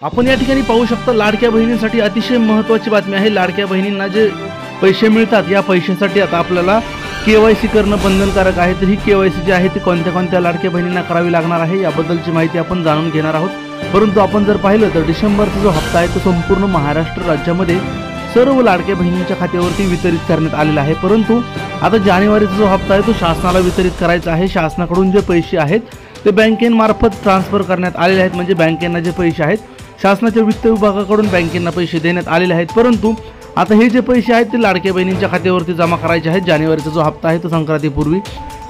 आपण या ठिकाणी पाहू शकता लाडक्या बहिणींसाठी अतिशय महत्त्वाची बातमी आहे। लाडक्या बहिणींना जे पैसे मिळतात या पैशासाठी आता आपल्याला केवायसी करणं बंधनकारक आहे। तर ही केवायसी जी आहे ती कोणत्या कोणत्या लाडक्या बहिणींना करावी लागणार आहे याबद्दलची माहिती आपण जाणून घेणार आहोत। परंतु आपण जर पाहिलं तर डिसेंबरचा जो हप्ता आहे तो संपूर्ण महाराष्ट्र राज्यामध्ये सर्व लाडक्या बहिणींच्या खात्यावरती वितरित करण्यात आलेला आहे। परंतु आता जानेवारीचा जो हप्ता आहे तो शासनाला वितरित करायचा आहे। शासनाकडून जे पैसे आहेत ते बँकेमार्फत ट्रान्सफर करण्यात आलेले आहेत, म्हणजे बँकेंना जे पैसे आहेत शासनाच्या वित्त विभागाकडून बँकेंना पैसे देण्यात आलेले आहेत। परंतु आता हे जे पैसे आहेत ते लाडक्या बहिणींच्या खात्यावरती जमा करायचे आहेत। जानेवारीचा जो हप्ता आहे तो संक्रांतीपूर्वी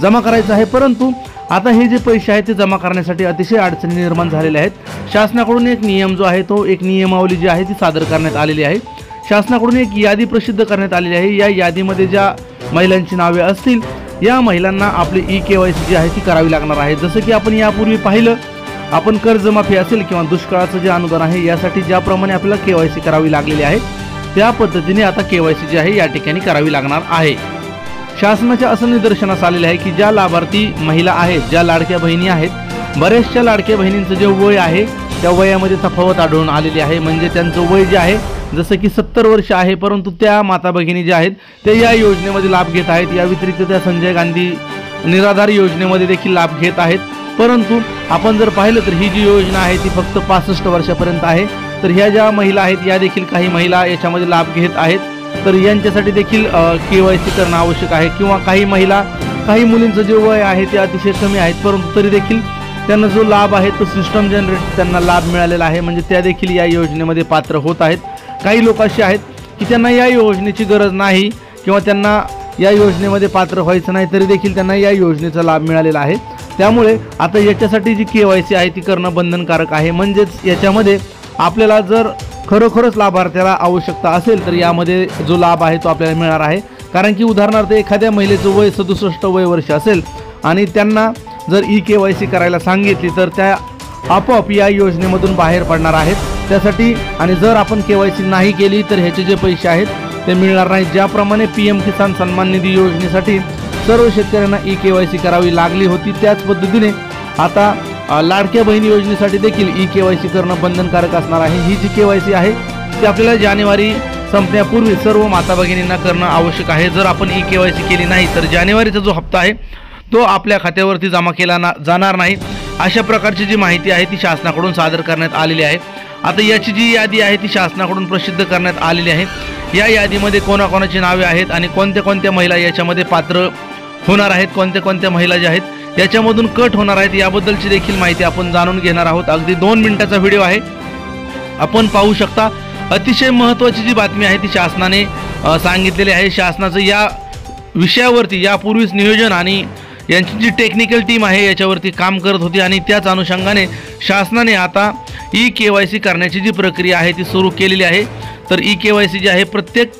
जमा करायचा आहे। परंतु आता हे जे पैसे आहेत ते जमा करण्यासाठी अतिशय अडचणी निर्माण झालेल्या आहेत। शासनाकडून एक नियम जो आहे तो एक नियमावली जी आहे ती सादर करण्यात आलेली आहे। शासनाकडून एक यादी प्रसिद्ध करण्यात आलेली आहे। या यादीमध्ये ज्या महिलांची नावे असतील या महिलांना आपली ई-केवायसी जी आहे ती करावी लागणार आहे। जसं की आपण यापूर्वी पाहिलं, आपण कर्जमाफी असेल किंवा दुष्काळाचं जे अनुदान आहे यासाठी ज्याप्रमाणे आपल्याला केवायसी करावी लागलेली आहे त्या पद्धतीने आता केवायसी जी आहे या ठिकाणी करावी लागणार आहे। शासनाच्या असं निदर्शनास आलेले आहे की ज्या लाभार्थी महिला आहेत, ज्या लाडक्या बहिणी आहेत, बऱ्याचशा लाडक्या बहिणींचं जे वय आहे त्या वयामध्ये तफावत आढळून आलेली आहे। म्हणजे त्यांचं वय जे आहे जसं की 70 वर्ष आहे, परंतु त्या माता भगिनी ज्या आहेत ते या योजनेमध्ये लाभ घेत आहेत। या व्यतिरिक्त त्या संजय गांधी निराधार योजनेमध्ये देखील लाभ घेत आहेत। परंतु आपण जर पाहिलं तर ही जी योजना आहे ती फक्त 65 वर्षापर्यंत आहे। तर ह्या ज्या महिला आहेत या देखील काही महिला याच्यामध्ये लाभ घेत आहेत। तर यांच्यासाठी देखील केवायसी करणं आवश्यक आहे। किंवा काही महिला, काही मुलींचं जे वय आहे ते अतिशय कमी आहेत, परंतु तरी देखील त्यांना जो लाभ आहे तो सिस्टम जनरेट त्यांना लाभ मिळालेला आहे, म्हणजे त्या देखील या योजनेमध्ये पात्र होत आहेत। काही लोक असे आहेत की त्यांना या योजनेची गरज नाही किंवा त्यांना या योजनेमध्ये पात्र व्हायचं नाही, तरी देखील त्यांना या योजनेचा लाभ मिळालेला आहे। त्यामुळे आता याच्यासाठी जी केवायसी आहे ती करणं बंधनकारक आहे। म्हणजेच याच्यामध्ये आपल्याला जर खरोखरच लाभार्थ्याला आवश्यकता असेल तर यामध्ये जो लाभ आहे तो आपल्याला मिळणार आहे। कारण की उदाहरणार्थ एखाद्या महिलेचं वय 67 वय वर्ष असेल आणि त्यांना जर ई-केवायसी करायला सांगितली तर त्या आपोआप या योजनेमधून बाहेर पडणार आहेत त्यासाठी। आणि जर आपण केवायसी नाही केली तर ह्याचे जे पैसे आहेत ते मिळणार नाहीत। ज्याप्रमाणे PM किसान सन्मान निधी योजनेसाठी सर्व शेतकऱ्यांना ई-केवायसी करावी लागली होती, त्याच पद्धतीने आता लाडक्या बहिणी योजनेसाठी देखील ई-केवायसी करणं बंधनकारक असणार आहे। ही जी केवायसी आहे ती आपल्याला जानेवारी संपण्यापूर्वी सर्व माता भगिनींना करणं आवश्यक आहे। जर आपण ई-केवायसी केली नाही तर जानेवारीचा जो हप्ता आहे तो आपल्या खात्यावरती जमा केला जाणार नाही। अशा प्रकारची जी माहिती आहे ती शासनाकडून सादर करण्यात आलेली आहे। आता याची जी यादी आहे ती शासनाकडून प्रसिद्ध करण्यात आलेली आहे। या यादीमध्ये कोणाकोणाची नावे आहेत आणि कोणत्या कोणत्या महिला याच्यामध्ये पात्र होणार आहेत, कोणत्या कोणत्या महिला ज्या आहेत याच्यामधून कट होणार आहेत याबद्दलची देखील माहिती आपण जाणून घेणार आहोत। अगदी 2 मिनिटाचा व्हिडिओ आहे, आपण पाहू शकता। अतिशय महत्त्वाची जी बातमी आहे ती शासनाने सांगितलेली आहे। शासनाचं या विषयावरती यापूर्वीच नियोजन आणि यांची जी टेक्निकल टीम आहे याच्यावरती काम करत होती आणि त्याच अनुषंगाने शासनाने आता ई-केवायसी करण्याची जी प्रक्रिया आहे ती सुरू केलेली आहे। तर ई-केवायसी जी आहे प्रत्येक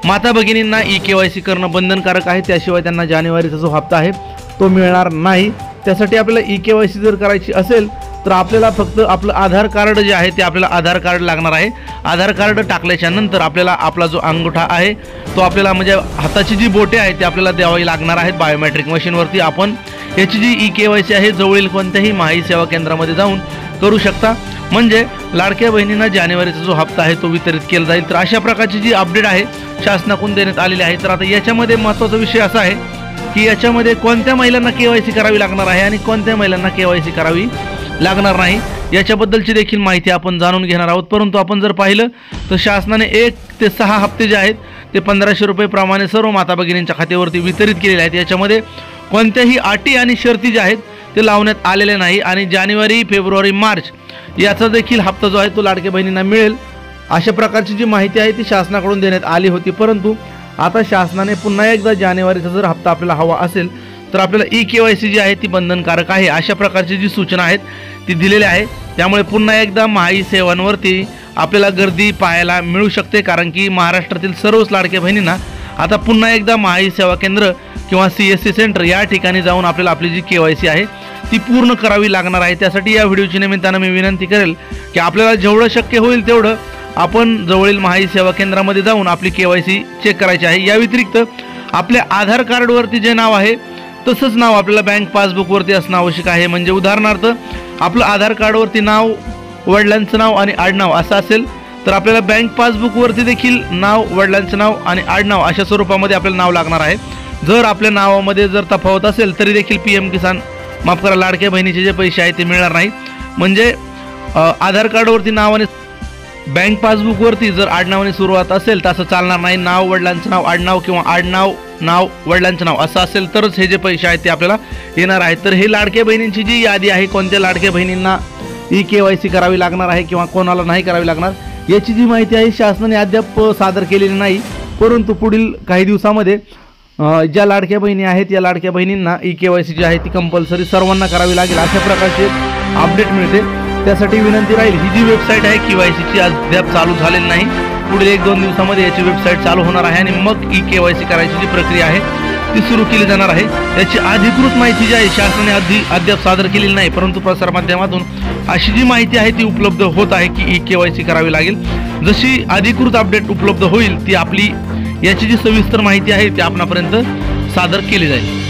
माता भगिनींना ई-केवायसी करणं बंधनकारक आहे, त्याशिवाय त्यांना जानेवारीचा जो हप्ता आहे तो मिळणार नाही। त्यासाठी आपल्याला ई-केवायसी जर करायची असेल तर आपल्याला फक्त आपलं आधार कार्ड जे आहे ते आपल्याला आधार कार्ड लागणार आहे। आधार कार्ड टाकल्याच्या नंतर आपल्याला आपला जो अंगठा आहे तो आपल्याला म्हणजे हाताची जी बोटे आहेत ते आपल्याला द्यावी लागणार आहेत बायोमेट्रिक मशीनवरती। आपण याची जी ई-केवायसी आहे जवळील कोणत्याही माही सेवा केंद्रामध्ये जाऊन करू शकता, म्हणजे लाडक्या बहिणींना जानेवारीचा जो हप्ता आहे तो वितरित केला जाईल। तर अशा प्रकारची जी अपडेट आहे शासनाकडून देण्यात आलेली आहे। तर आता याच्यामध्ये महत्त्वाचा विषय असा आहे की याच्यामध्ये कोणत्या महिलांना केवायसी करावी लागणार आहे आणि कोणत्या महिलांना केवायसी करावी लागणार नाही याच्याबद्दलची देखील माहिती आपण जाणून घेणार आहोत। परंतु आपण जर पाहिलं तर शासनाने 1 ते 6 हप्ते जे आहेत ते 1500 रुपये प्रमाणे सर्व माता भगिनींच्या खात्यावरती वितरित केलेले आहेत। याच्यामध्ये कोणत्याही अटी आणि शर्ती ज्या आहेत ते लावण्यात आलेले नाही आणि जानेवारी, फेब्रुवारी, मार्च याचा देखील हप्ता जो आहे तो लाडक्या बहिणींना मिळेल अशा प्रकारची जी माहिती आहे ती शासनाकडून देण्यात आली होती। परंतु आता शासनाने पुन्हा एकदा जानेवारीचा जर हप्ता आपल्याला हवा असेल तर आपल्याला ई-केवायसी जी आहे ती बंधनकारक आहे अशा प्रकारची जी सूचना आहेत ती दिलेली आहे। त्यामुळे पुन्हा एकदा माही सेवांवरती आपल्याला गर्दी पाहायला मिळू शकते, कारण की महाराष्ट्रातील सर्वच लाडक्या बहिणींना आता पुन्हा एकदा माही सेवा केंद्र किंवा CSC सेंटर या ठिकाणी जाऊन आपल्याला आपली जी केवायसी आहे ती पूर्ण करावी लागणार आहे। त्यासाठी या व्हिडिओच्या निमित्तानं मी विनंती करेल की आपल्याला जेवढं शक्य होईल तेवढं आपण जवळील माही सेवा केंद्रामध्ये जाऊन आपली केवायसी चेक करायची आहे। या व्यतिरिक्त आपल्या आधार कार्डवरती जे नाव आहे तसंच नाव आपल्याला बँक पासबुकवरती असणं आवश्यक आहे। म्हणजे उदाहरणार्थ आपलं आधार कार्डवरती नाव वडिलांचं नाव आणि आडनाव असं असेल तर आपल्याला बँक पासबुकवरती देखील नाव, वडिलांचं नाव आणि आडनाव अशा स्वरूपामध्ये आपल्याला नाव लागणार आहे. जर आपल्या नावामध्ये जर तफावत असेल तरी देखील PM किसान, माफ करा, लाडक्या बहिणीचे जे पैसे आहेत ते मिळणार नाही. म्हणजे आधार कार्डवरती नाव आणि बँक पासबुकवरती जर आडनावाने सुरुवात असेल तर असं चालणार नाही. नाव, वडिलांचं नाव, आडनाव किंवा आडनाव, नाव, वडिलांचं नाव असं असेल तरच हे जे पैसे आहेत ते आपल्याला येणार आहेत. तर हे लाडक्या बहिणींची जी यादी आहे, कोणत्या लाडक्या बहिणींना KYC करावी लागणार आहे किंवा कोणाला नाही करावी लागणार, याची जी माहिती आहे शासनाने अद्याप सादर केलेली नाही. परंतु पुढील काही दिवसामध्ये ज्या लाडक्या बहिणी आहेत या लाडक्या बहिणींना KYC जी आहे ती कंपल्सरी सर्वांना करावी लागेल अशा प्रकारचे अपडेट मिळते. त्यासाठी विनंती राहील, ही जी वेबसाईट आहे KYCची अद्याप चालू झालेली नाही. पुढील 1-2 दिवसामध्ये याची वेबसाईट चालू होणार आहे आणि मग KYC करायची जी प्रक्रिया आहे ती सुरू केली जाणार आहे. याची अधिकृत माहिती जी आहे शासनाने अद्याप सादर केलेली नाही, परंतु प्रसारमाध्यमातून अशी जी माहिती आहे ती उपलब्ध होत आहे की KYC करावी लागेल. जशी अधिकृत अपडेट उपलब्ध होईल ती आपली याची जी सविस्तर माहिती आहे ती आपणापर्यंत सादर केली जाईल.